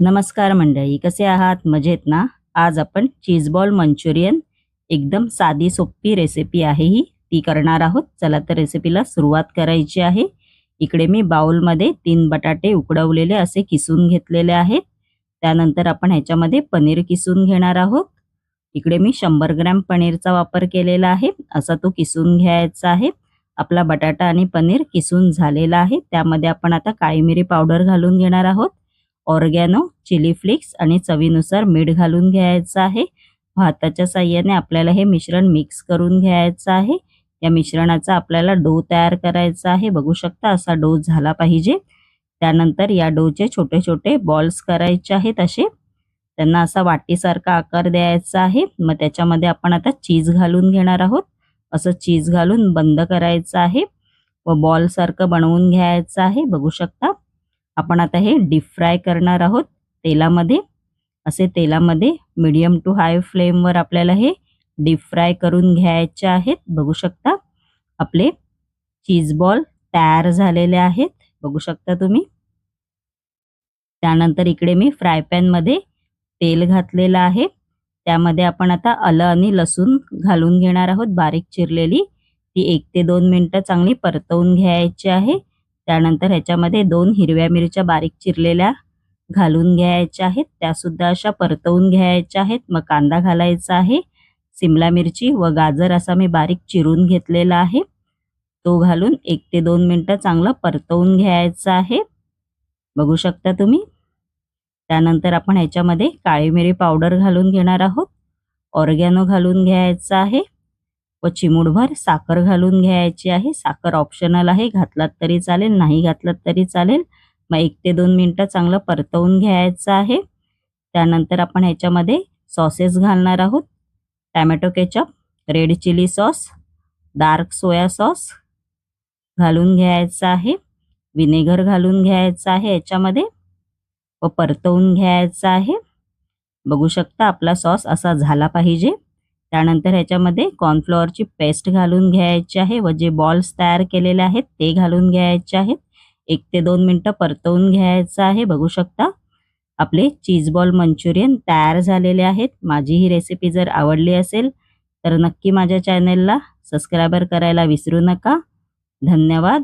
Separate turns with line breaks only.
नमस्कार मंडळी, कसे आहात? मजेत ना? आज आपण चीज बॉल मंचुरियन एकदम साधी सोपी रेसिपी आहे ही, ती करणार आहोत. चला तर रेसिपीला सुरुवात करायची आहे. इकडे मी बाउलमध्ये 3 बटाटे उकडवलेले असे किसून घेतलेले आहेत. त्यानंतर आपण ह्याच्यामध्ये पनीर किसून घेणार आहोत. इकडे मी 100 ग्रॅम पनीरचा वापर केलेला आहे. असा तो किसून घ्यायचा आहे. आपला बटाटा आणि पनीर किसून झालेला आहे. त्यामध्ये आपण आता काळी मिरी पावडर घालून घेणार आहोत. ऑर्गॅनो, चिली फ्लेक्स आणि चवीनुसार मीठ घालून घ्यायचं आहे. हाताच्या साहाय्याने आपल्याला हे मिश्रण मिक्स करून घ्यायचं आहे. या मिश्रणाचा आपल्याला डो तयार करायचा आहे. बघू शकता असा डो झाला पाहिजे. त्यानंतर या डोचे छोटे छोटे बॉल्स करायचे आहेत. असे त्यांना असा वाटीसारखा आकार द्यायचा आहे. मग त्याच्यामध्ये आपण आता चीज घालून घेणार आहोत. असं चीज घालून बंद करायचं आहे व बॉल सारखं बनवून घ्यायचं आहे. बघू शकता आपण आता हे डीप फ्राय करणार आहोत तेलामध्ये. असे तेलामध्ये मीडियम टू हाय फ्लेमवर आपल्याला हे डीप फ्राय करून घ्यायचे आहेत. बघू शकता आपले चीज बॉल तयार झालेले आहेत. बघू शकता तुम्ही. त्यानंतर इकडे मी फ्राय पॅन मध्ये तेल घातलेलं आहे. त्यामध्ये आपण आता आलं आणि लसूण घालून घेणार आहोत बारीक चिरलेली. ती 1 ते 2 मिनिटं चांगली परतवून घ्यायची आहे. त्यानंतर ह्याच्यामध्ये 2 हिरव्या मिरच्या बारीक चिरलेल्या घालून घ्यायच्या आहेत. त्या सुद्धा अशा परतवून घ्यायच्या आहेत. मग कांदा घालायचा आहे. सिमला मिरची व गाजर असा मी बारीक चिरून घेतलेला आहे. तो घालून 1 ते 2 मिनिटं चांगलं परतवून घ्यायचं आहे. बघू शकता तुम्ही. त्यानंतर आपण ह्याच्यामध्ये काळी मिरी पावडर घालून घेणार आहोत. ऑर्गॅनो घालून घ्यायचा आहे व चिमूटभर साखर घालून घ्यायची आहे. साखर ऑप्शनल आहे, घातलात तरी चालेल, नाही घातलात तरी चालेल. मग 1 ते 2 मिनिटं चांगलं परतवून घ्यायचं आहे. त्यानंतर आपण ह्याच्यामध्ये सॉसेस घालणार आहोत. Tomato ketchup, red chilli sauce, dark soya sauce घालून घ्यायचं आहे. विनेगर घालून घ्यायचं आहे याच्यामध्ये व परतवून घ्यायचं आहे. बघू शकता आपला सॉस असा झाला पाहिजे. त्यानंतर ह्याच्यामध्ये कॉर्नफ्लॉवरची पेस्ट घालून घ्यायची आहे व जे बॉल्स तयार केलेले आहेत ते घालून घ्यायचे आहेत. 1 ते 2 मिनिटं परतवून घ्यायचं आहे. बघू शकता आपले चीज बॉल मंचुरियन तयार झालेले आहेत. माझी ही रेसिपी जर आवडली असेल तर नक्की माझ्या चॅनलला सबस्क्राइबर करायला विसरू नका. धन्यवाद.